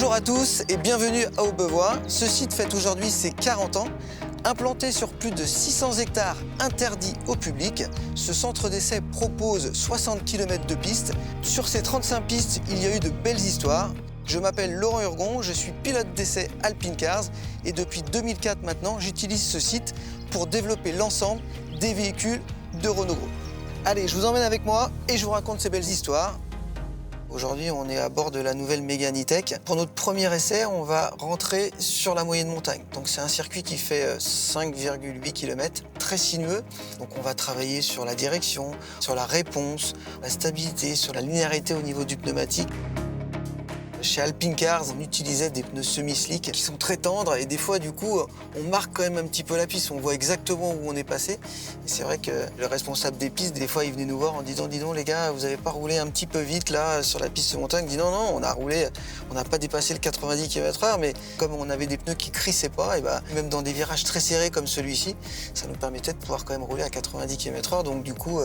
Bonjour à tous et bienvenue à Aubevoie. Ce site fête aujourd'hui ses 40 ans. Implanté sur plus de 600 hectares interdits au public, ce centre d'essai propose 60 km de pistes. Sur ces 35 pistes, il y a eu de belles histoires. Je m'appelle Laurent Urgon, je suis pilote d'essai Alpine Cars et depuis 2004 maintenant, j'utilise ce site pour développer l'ensemble des véhicules de Renault Group. Allez, je vous emmène avec moi et je vous raconte ces belles histoires. Aujourd'hui, on est à bord de la nouvelle Mégane E-Tech. Pour notre premier essai, on va rentrer sur la moyenne montagne. Donc c'est un circuit qui fait 5,8 km, très sinueux. Donc on va travailler sur la direction, sur la réponse, la stabilité, sur la linéarité au niveau du pneumatique. Chez Alpine Cars, on utilisait des pneus semi-slick qui sont très tendres et des fois, du coup, on marque quand même un petit peu la piste. On voit exactement où on est passé. Et c'est vrai que le responsable des pistes, des fois, il venait nous voir en disant « Dis donc, les gars, vous n'avez pas roulé un petit peu vite là sur la piste de montagne ?» Il dit « Non, non, on a roulé, on n'a pas dépassé le 90 km/h, mais comme on avait des pneus qui crissaient pas, et même dans des virages très serrés comme celui-ci, ça nous permettait de pouvoir quand même rouler à 90 km/h. Donc du coup,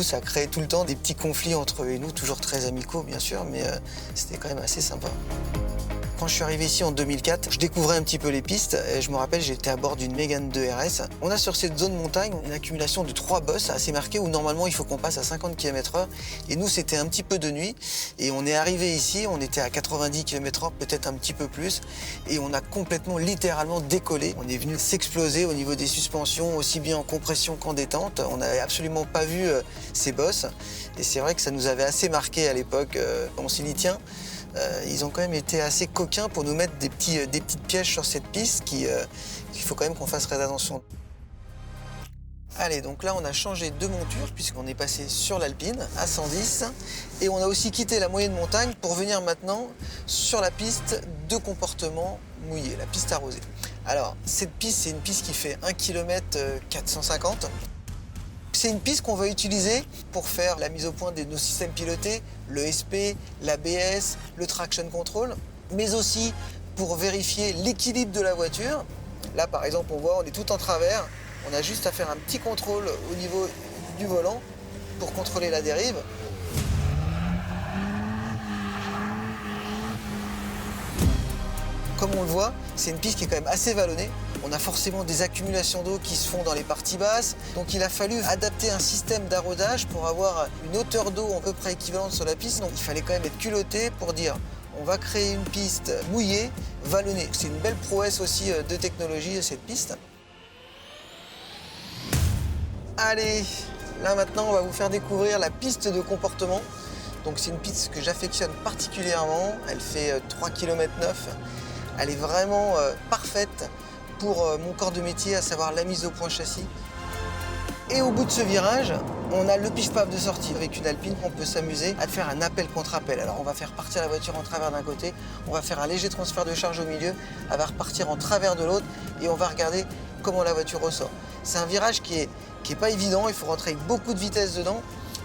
ça créait tout le temps des petits conflits entre eux et nous, toujours très amicaux bien sûr, mais c'était quand même assez sympa. Quand je suis arrivé ici en 2004, je découvrais un petit peu les pistes et je me rappelle, j'étais à bord d'une Mégane 2 RS. On a sur cette zone montagne une accumulation de 3 bosses assez marquées où normalement il faut qu'on passe à 50 km/h. Et nous, c'était un petit peu de nuit et on est arrivé ici, on était à 90 km/h, peut-être un petit peu plus, et on a complètement, littéralement décollé. On est venu s'exploser au niveau des suspensions, aussi bien en compression qu'en détente. On n'avait absolument pas vu ces bosses et c'est vrai que ça nous avait assez marqué à l'époque. On s'y dit tiens. Ils ont quand même été assez coquins pour nous mettre des petites pièges sur cette piste qu'il faut quand même qu'on fasse très attention. Allez, donc là on a changé de monture puisqu'on est passé sur l'Alpine à 110 et on a aussi quitté la moyenne montagne pour venir maintenant sur la piste de comportement mouillé, la piste arrosée. Alors cette piste, c'est une piste qui fait 1 km 450. C'est une piste qu'on va utiliser pour faire la mise au point de nos systèmes pilotés, le SP, l'ABS, le traction control, mais aussi pour vérifier l'équilibre de la voiture. Là, par exemple, on voit, on est tout en travers. On a juste à faire un petit contrôle au niveau du volant pour contrôler la dérive. Comme on le voit, c'est une piste qui est quand même assez vallonnée. On a forcément des accumulations d'eau qui se font dans les parties basses. Donc il a fallu adapter un système d'arrosage pour avoir une hauteur d'eau à peu près équivalente sur la piste. Donc il fallait quand même être culotté pour dire on va créer une piste mouillée, vallonnée. C'est une belle prouesse aussi de technologie cette piste. Allez, là maintenant on va vous faire découvrir la piste de comportement. Donc c'est une piste que j'affectionne particulièrement. Elle fait 3,9 km. Elle est vraiment parfaite pour mon corps de métier, à savoir la mise au point châssis. Et au bout de ce virage, on a le pif-paf de sortie. Avec une Alpine, on peut s'amuser à faire un appel contre appel. Alors on va faire partir la voiture en travers d'un côté, on va faire un léger transfert de charge au milieu, elle va repartir en travers de l'autre et on va regarder comment la voiture ressort. C'est un virage qui est pas évident, il faut rentrer avec beaucoup de vitesse dedans.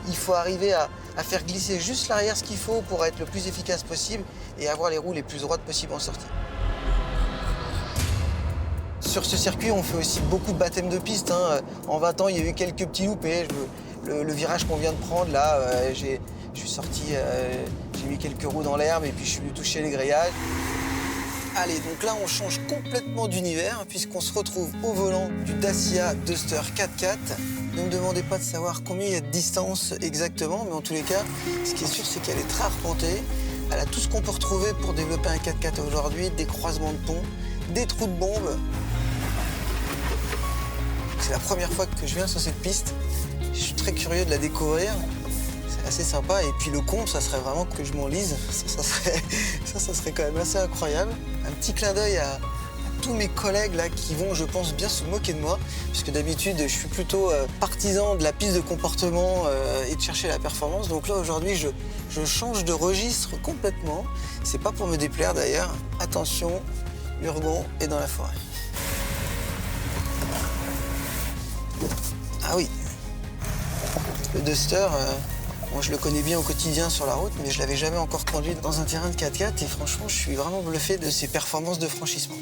Il faut arriver à faire glisser juste l'arrière ce qu'il faut pour être le plus efficace possible et avoir les roues les plus droites possibles en sortie. Sur ce circuit, on fait aussi beaucoup de baptêmes de piste. En 20 ans, il y a eu quelques petits loupés. Le virage qu'on vient de prendre, là, je suis sorti, j'ai mis quelques roues dans l'herbe et puis je suis venu toucher les grillages. Allez, donc là, on change complètement d'univers puisqu'on se retrouve au volant du Dacia Duster 4x4. Ne me demandez pas de savoir combien il y a de distance exactement, mais en tous les cas, ce qui est sûr, c'est qu'elle est très arpentée. Elle a tout ce qu'on peut retrouver pour développer un 4x4 aujourd'hui, des croisements de ponts, des trous de bombes. C'est la première fois que je viens sur cette piste. Je suis très curieux de la découvrir. C'est assez sympa. Et puis le comble, ça serait vraiment que je m'enlise. Ça serait quand même assez incroyable. Un petit clin d'œil à tous mes collègues là qui vont, je pense, bien se moquer de moi. Puisque d'habitude, je suis plutôt partisan de la piste de comportement et de chercher la performance. Donc là, aujourd'hui, je change de registre complètement. C'est pas pour me déplaire d'ailleurs. Attention, Urgon est dans la forêt. Ah oui, le Duster, moi je le connais bien au quotidien sur la route, mais je l'avais jamais encore conduit dans un terrain de 4x4 et franchement je suis vraiment bluffé de ses performances de franchissement.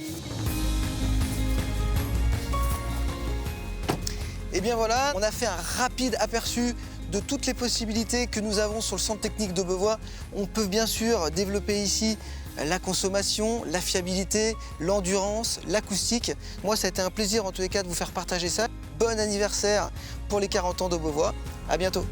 Et bien voilà, on a fait un rapide aperçu de toutes les possibilités que nous avons sur le centre technique d'Aubevoie. On peut bien sûr développer ici la consommation, la fiabilité, l'endurance, l'acoustique. Moi, ça a été un plaisir en tous les cas de vous faire partager ça. Bon anniversaire pour les 40 ans d'Aubevoie. À bientôt.